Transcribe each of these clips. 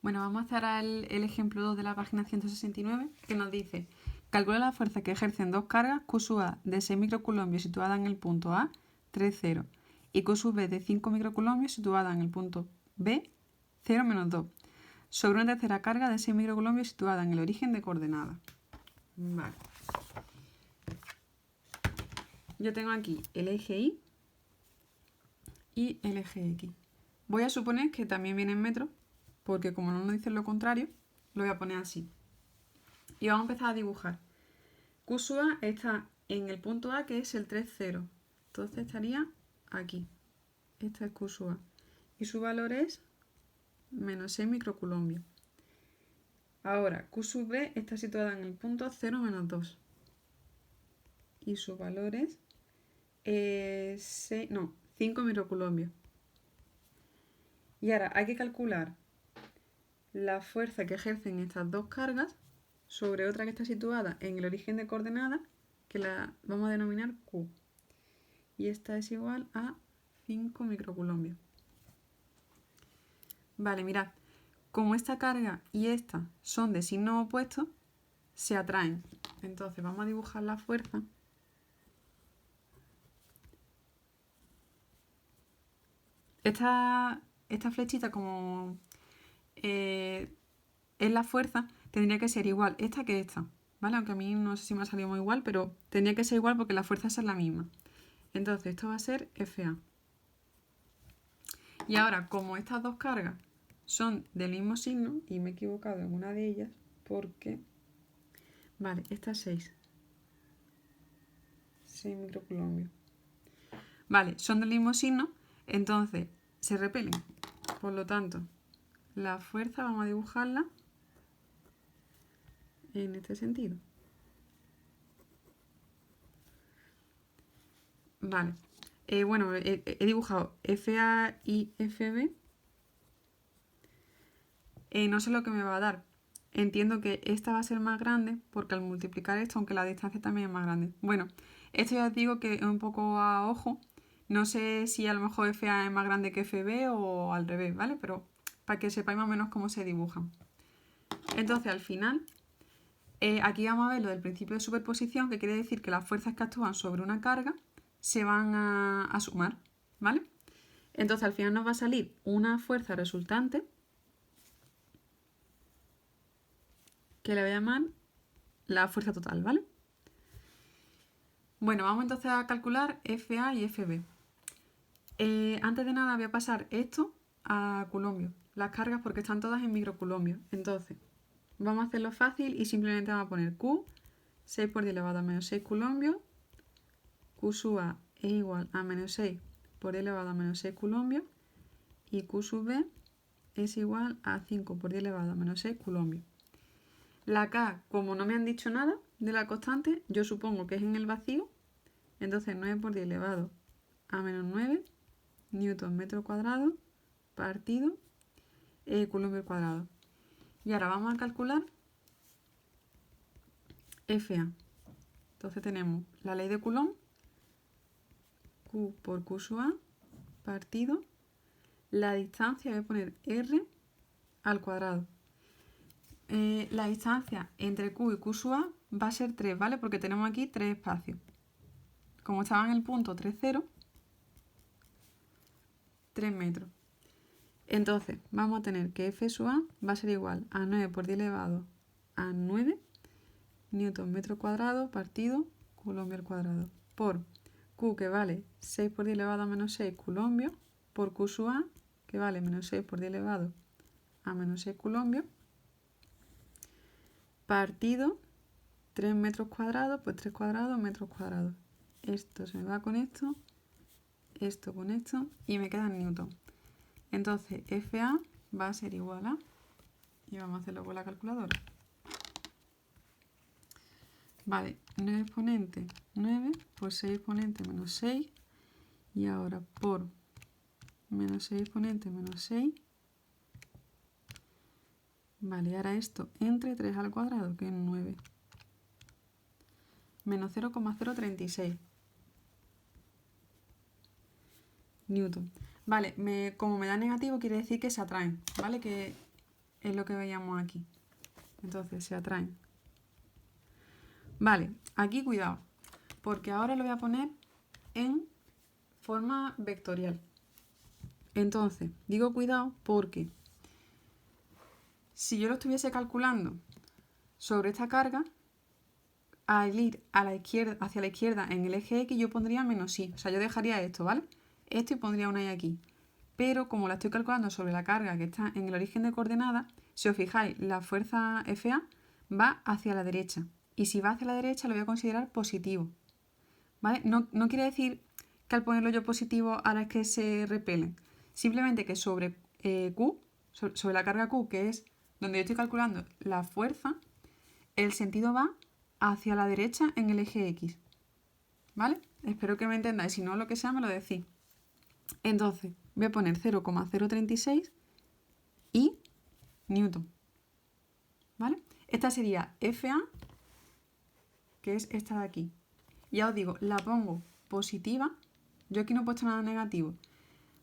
Bueno, vamos a hacer ahora el ejemplo 2 de la página 169, que nos dice: calcula la fuerza que ejercen dos cargas Q sub A de 6 microcoulombios situada en el punto A, 3, 0, y Q sub B de 5 microcoulombios situada en el punto B, 0, menos 2, sobre una tercera carga de 6 microcoulombios situada en el origen de coordenadas. Vale. Yo tengo aquí el eje Y y el eje X. Voy a suponer que también viene en metros, porque como no nos dicen lo contrario, lo voy a poner así. Y vamos a empezar a dibujar. Q sub A está en el punto A, que es el 3, 0. Entonces estaría aquí. Esta es Q sub A. Y su valor es menos 6 microcoulombios. Ahora, Q sub B está situada en el punto 0, menos 2. Y su valor es 5 microcoulombios. Y ahora hay que calcular la fuerza que ejercen estas dos cargas sobre otra que está situada en el origen de coordenadas, que la vamos a denominar Q. Y esta es igual a 5 microcoulombios. Vale, mirad, como esta carga y esta son de signos opuestos, se atraen. Entonces vamos a dibujar la fuerza. Esta flechita, como es la fuerza, tendría que ser igual esta que esta, ¿vale? Aunque a mí no sé si me ha salido muy igual, pero tendría que ser igual porque la fuerza es la misma. Entonces esto va a ser FA. Y ahora, como estas dos cargas son del mismo signo, y me he equivocado en una de ellas, porque... Vale, esta es 6 microcoulombios. Vale, son del mismo signo, entonces se repelen. Por lo tanto, la fuerza vamos a dibujarla en este sentido. Vale. Bueno, he dibujado FA y FB. No sé lo que me va a dar. Entiendo que esta va a ser más grande porque al multiplicar esto, aunque la distancia también es más grande. Bueno, esto ya os digo que es un poco a ojo. No sé si a lo mejor FA es más grande que FB o al revés, ¿vale? Pero para que sepáis más o menos cómo se dibujan. Entonces, al final, aquí vamos a ver lo del principio de superposición, que quiere decir que las fuerzas que actúan sobre una carga se van a sumar, ¿vale? Entonces, al final nos va a salir una fuerza resultante, que le voy a llamar la fuerza total, ¿vale? Bueno, vamos entonces a calcular FA y FB. Antes de nada voy a pasar esto a coulombios, las cargas, porque están todas en microcoulombios. Entonces, vamos a hacerlo fácil y simplemente vamos a poner Q, 6 por 10 elevado a menos 6 coulombios. Q sub A es igual a menos 6 por 10 elevado a menos 6 coulombios. Y Q sub B es igual a 5 por 10 elevado a menos 6 coulombios. La K, como no me han dicho nada de la constante, yo supongo que es en el vacío. Entonces 9 por 10 elevado a menos 9 newton metro cuadrado partido coulomb al cuadrado. Y ahora vamos a calcular FA. Entonces tenemos la ley de Coulomb, Q por Q sub A partido la distancia, voy a poner R al cuadrado. La distancia entre Q y Q sub A va a ser 3, ¿vale? Porque tenemos aquí 3 espacios. Como estaba en el punto 3, 0, 3 metros. Entonces, vamos a tener que F sub A va a ser igual a 9 por 10 elevado a 9 newton metro cuadrado partido coulomb al cuadrado por Q, que vale 6 por 10 elevado a menos 6 coulombios, por Q sub A, que vale menos 6 por 10 elevado a menos 6 coulombios, partido 3 metros cuadrados, pues 3 cuadrados, metros cuadrados. Esto se me va con esto con esto, y me queda en newton. Entonces, FA va a ser igual a, y vamos a hacerlo con la calculadora. Vale, 9 exponente 9 por 6 exponente menos 6, y ahora por menos 6 exponente menos 6. Vale, y ahora esto entre 3 al cuadrado, que es 9. Menos 0,036 newton. Vale, como me da negativo quiere decir que se atraen, ¿vale? Que es lo que veíamos aquí. Entonces se atraen. Vale, aquí cuidado, porque ahora lo voy a poner en forma vectorial. Entonces, digo cuidado porque si yo lo estuviese calculando sobre esta carga, al ir a la izquierda, hacia la izquierda en el eje X, yo pondría menos y. O sea, yo dejaría esto, ¿vale? Esto y pondría una y aquí. Pero como la estoy calculando sobre la carga que está en el origen de coordenadas, si os fijáis, la fuerza FA va hacia la derecha. Y si va hacia la derecha lo voy a considerar positivo. ¿Vale? No quiere decir que al ponerlo yo positivo ahora es que se repelen. Simplemente que sobre Q, sobre la carga Q, que es donde yo estoy calculando la fuerza, el sentido va hacia la derecha en el eje X. ¿Vale? Espero que me entendáis. Si no, lo que sea, me lo decís. Entonces, voy a poner 0,036 y newton. ¿Vale? Esta sería FA, que es esta de aquí. Ya os digo, la pongo positiva. Yo aquí no he puesto nada negativo.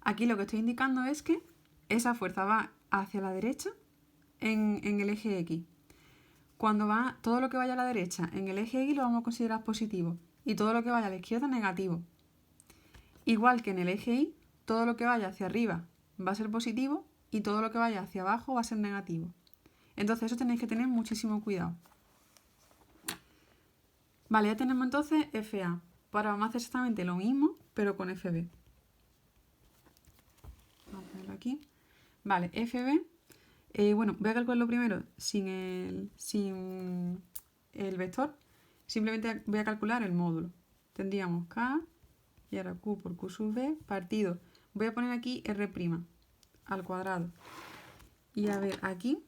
Aquí lo que estoy indicando es que esa fuerza va hacia la derecha en el eje X. Cuando va todo lo que vaya a la derecha en el eje X lo vamos a considerar positivo y todo lo que vaya a la izquierda negativo. Igual que en el eje Y, todo lo que vaya hacia arriba va a ser positivo y todo lo que vaya hacia abajo va a ser negativo. Entonces eso tenéis que tener muchísimo cuidado. Vale, ya tenemos entonces FA. Ahora vamos a hacer exactamente lo mismo, pero con FB. Vamos a ponerlo aquí. Vale, FB. Bueno, voy a calcularlo primero sin el vector. Simplemente voy a calcular el módulo. Tendríamos K y ahora Q por Q sub B partido. Voy a poner aquí R' al cuadrado. Y a ver, aquí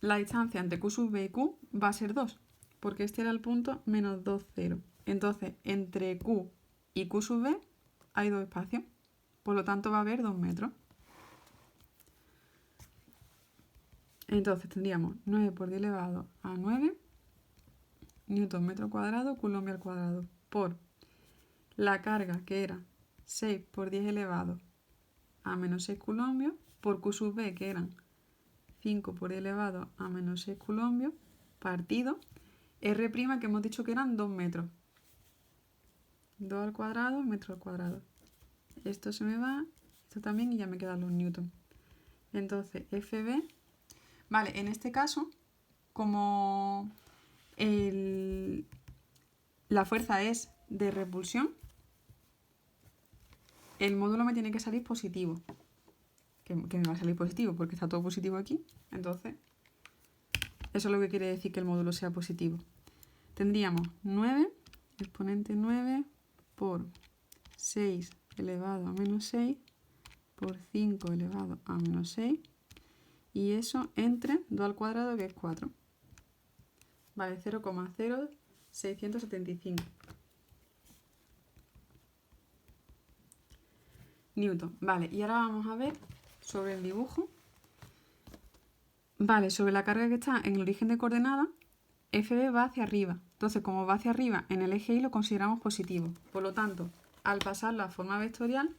la distancia entre Q sub B y Q va a ser 2, porque este era el punto menos 2, 0. Entonces, entre Q y Q sub B hay 2 espacios. Por lo tanto, va a haber 2 metros. Entonces tendríamos 9 por 10 elevado a 9 newton metro cuadrado, coulomb al cuadrado, por la carga que era 6 por 10 elevado a menos 6 coulombios, por Q sub B que eran 5 por 10 elevado a menos 6 coulombios, partido R' que hemos dicho que eran 2 metros. 2 al cuadrado, metro al cuadrado. Esto se me va, esto también y ya me quedan los newton. Entonces FB, vale, en este caso, como la fuerza es de repulsión, el módulo me tiene que salir positivo. Que me va a salir positivo porque está todo positivo aquí. Entonces, eso es lo que quiere decir que el módulo sea positivo. Tendríamos 9, exponente 9 por 6 elevado a menos 6 por 5 elevado a menos 6. Y eso entre 2 al cuadrado, que es 4. Vale, 0,0675 newton. Vale, y ahora vamos a ver sobre el dibujo. Vale, sobre la carga que está en el origen de coordenadas, FB va hacia arriba. Entonces, como va hacia arriba en el eje Y, lo consideramos positivo. Por lo tanto, al pasarlo a forma vectorial,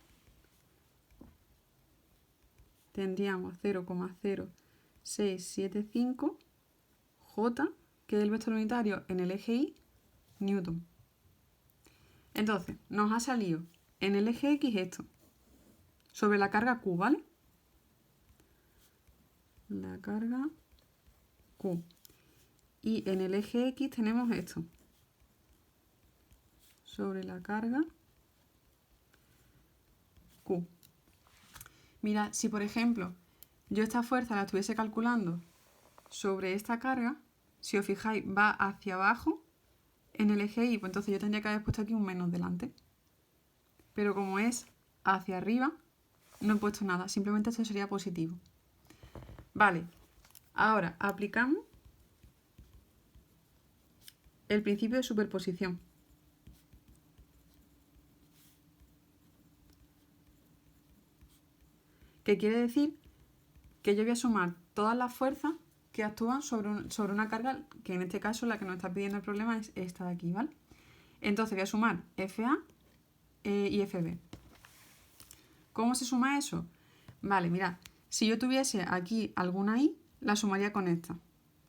tendríamos 0,0675 J, que es el vector unitario en el eje Y, newton. Entonces, nos ha salido en el eje X esto, sobre la carga Q, ¿vale? La carga Q. Y en el eje X tenemos esto, sobre la carga Q. Mira, si por ejemplo yo esta fuerza la estuviese calculando sobre esta carga, si os fijáis va hacia abajo en el eje Y, pues entonces yo tendría que haber puesto aquí un menos delante. Pero como es hacia arriba, no he puesto nada, simplemente esto sería positivo. Vale, ahora aplicamos el principio de superposición. Que quiere decir que yo voy a sumar todas las fuerzas que actúan sobre una carga, que en este caso la que nos está pidiendo el problema es esta de aquí, ¿vale? Entonces voy a sumar FA y FB. ¿Cómo se suma eso? Vale, mirad, si yo tuviese aquí alguna I, la sumaría con esta.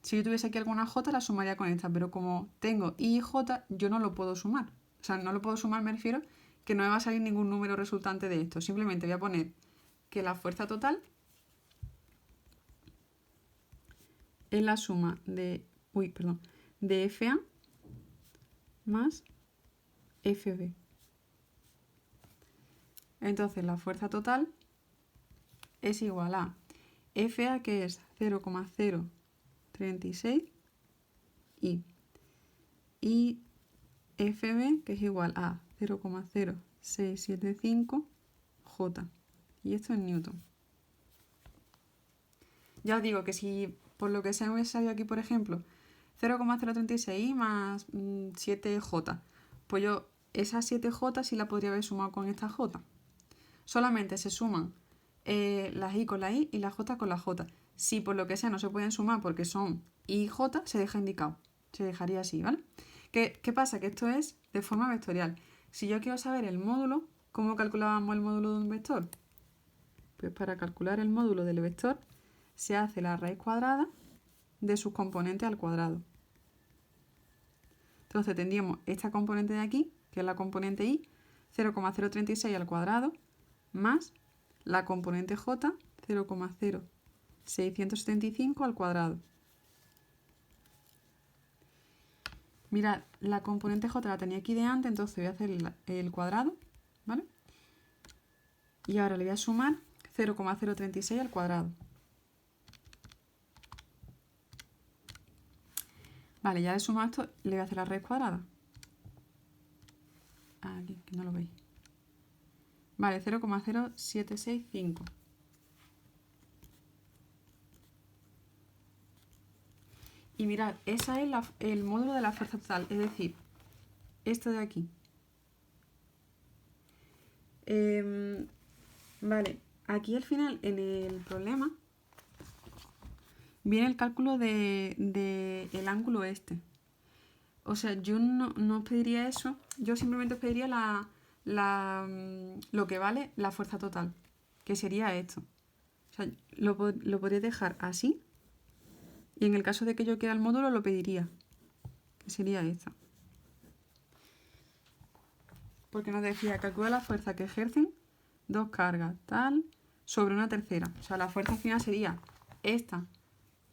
Si yo tuviese aquí alguna j, la sumaría con esta, pero como tengo i y j, yo no lo puedo sumar. O sea, no lo puedo sumar, me refiero que no me va a salir ningún número resultante de esto. Simplemente voy a poner que la fuerza total es la suma de, de FA más FB. Entonces la fuerza total es igual a FA, que es 0,036 y FB, que es igual a 0,0675 J. Y esto es Newton. Ya os digo que si por lo que sea me hubiese salido aquí, por ejemplo, 0,036 más 7J, pues yo esas 7J sí la podría haber sumado con esta J. Solamente se suman las I con la I y las J con la J. Si por lo que sea no se pueden sumar porque son I y J, se deja indicado. Se dejaría así, ¿vale? ¿Qué pasa? Que esto es de forma vectorial. Si yo quiero saber el módulo, ¿cómo calculábamos el módulo de un vector? Pues para calcular el módulo del vector se hace la raíz cuadrada de sus componentes al cuadrado. Entonces tendríamos esta componente de aquí, que es la componente I, 0,036 al cuadrado, más la componente J, 0,0675 al cuadrado. Mirad, la componente J la tenía aquí de antes, entonces voy a hacer el cuadrado, ¿vale? Y ahora le voy a sumar 0,036 al cuadrado. Vale, ya le he sumado esto, le voy a hacer la raíz cuadrada. Aquí, que no lo veis. Vale, 0,0765. Y mirad, ese es el módulo de la fuerza total, es decir, esto de aquí. Vale, aquí al final, en el problema, viene el cálculo de el ángulo este. O sea, yo no os pediría eso, yo simplemente os pediría lo que vale la fuerza total, que sería esto. O sea, lo podría dejar así, y en el caso de que yo quiera el módulo lo pediría, que sería esta. Porque nos decía, calcula la fuerza que ejercen dos cargas, tal, sobre una tercera. O sea, la fuerza final sería esta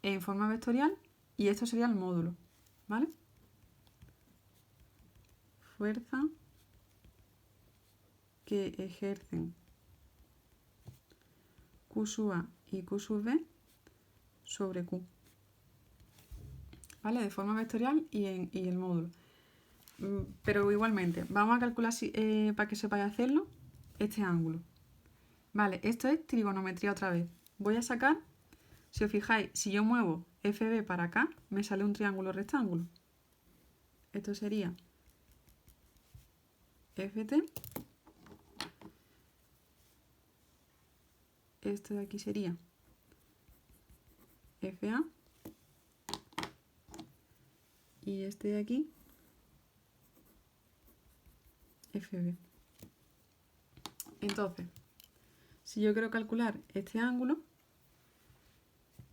en forma vectorial y esto sería el módulo, ¿vale? Fuerza que ejercen Q sub A y Q sub B sobre Q. ¿Vale? De forma vectorial y el módulo. Pero igualmente, vamos a calcular, para que sepáis hacerlo, este ángulo. Vale, esto es trigonometría otra vez. Voy a sacar, si os fijáis, si yo muevo FB para acá, me sale un triángulo rectángulo. Esto sería FT. Esto de aquí sería FA. Y este de aquí, FB. Entonces, si yo quiero calcular este ángulo,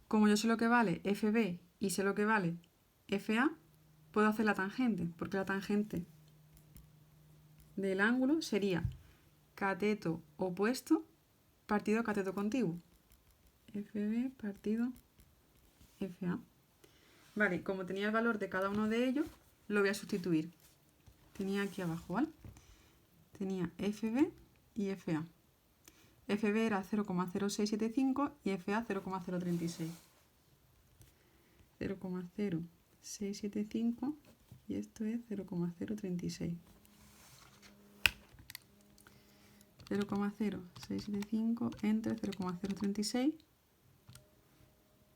como yo sé lo que vale FB y sé lo que vale FA, puedo hacer la tangente, porque la tangente del ángulo sería cateto opuesto partido cateto contiguo. FB partido FA. Vale, como tenía el valor de cada uno de ellos, lo voy a sustituir. Tenía aquí abajo, ¿vale? Tenía FB y FA. FB era 0,0675 y FA 0,036. 0,0675 y esto es 0,036. 0,0675 entre 0,036.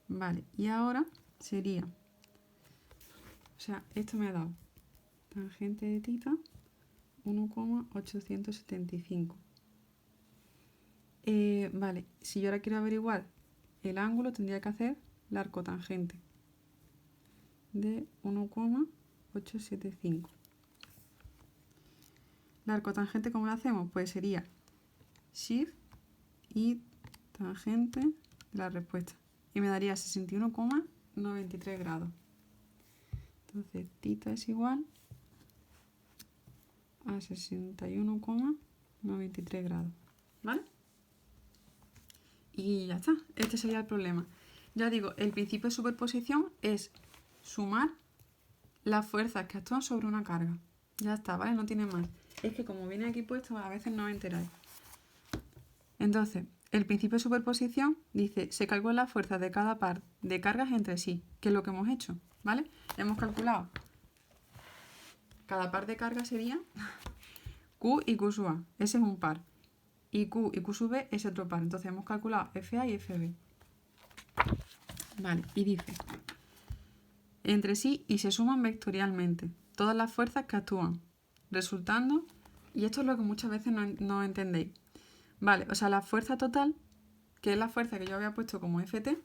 Vale, y ahora sería, o sea, esto me ha dado tangente de tita 1,875. Vale, si yo ahora quiero averiguar el ángulo, tendría que hacer la arcotangente de 1,875. La arcotangente, ¿cómo la hacemos? Pues sería shift y tangente de la respuesta. y me daría 61,93 grados. Entonces, θ es igual a 61,93 grados. ¿Vale? Y ya está. Este sería el problema. Ya digo, el principio de superposición es sumar las fuerzas que actúan sobre una carga. Ya está, ¿vale? No tiene más. Es que como viene aquí puesto, a veces no os enteráis. Entonces, el principio de superposición dice, se calcula la fuerza de cada par de cargas entre sí, que es lo que hemos hecho, ¿vale? Hemos calculado. Cada par de cargas sería Q y Q sub A. Ese es un par. Y Q y Q sub B es otro par. Entonces hemos calculado FA y FB. Vale, y dice, entre sí y se suman vectorialmente todas las fuerzas que actúan, resultando, y esto es lo que muchas veces no entendéis. Vale, o sea, la fuerza total, que es la fuerza que yo había puesto como FT,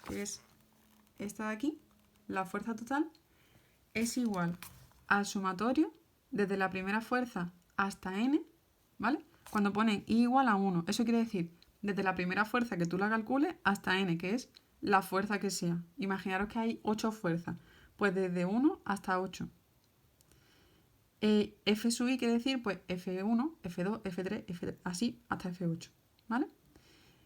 que es esta de aquí, la fuerza total es igual al sumatorio desde la primera fuerza hasta n, ¿vale? Cuando ponen i igual a 1, eso quiere decir desde la primera fuerza que tú la calcules hasta n, que es la fuerza que sea. Imaginaros que hay 8 fuerzas, pues desde 1 hasta 8. F sub i quiere decir pues F1, F2, F3, F3, así hasta F8, ¿vale?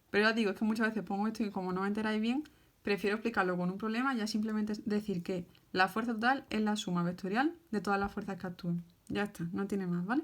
Pero ya digo, es que muchas veces pongo esto y como no me enteráis bien, prefiero explicarlo con un problema, ya simplemente decir que la fuerza total es la suma vectorial de todas las fuerzas que actúan. Ya está, no tiene más, ¿vale?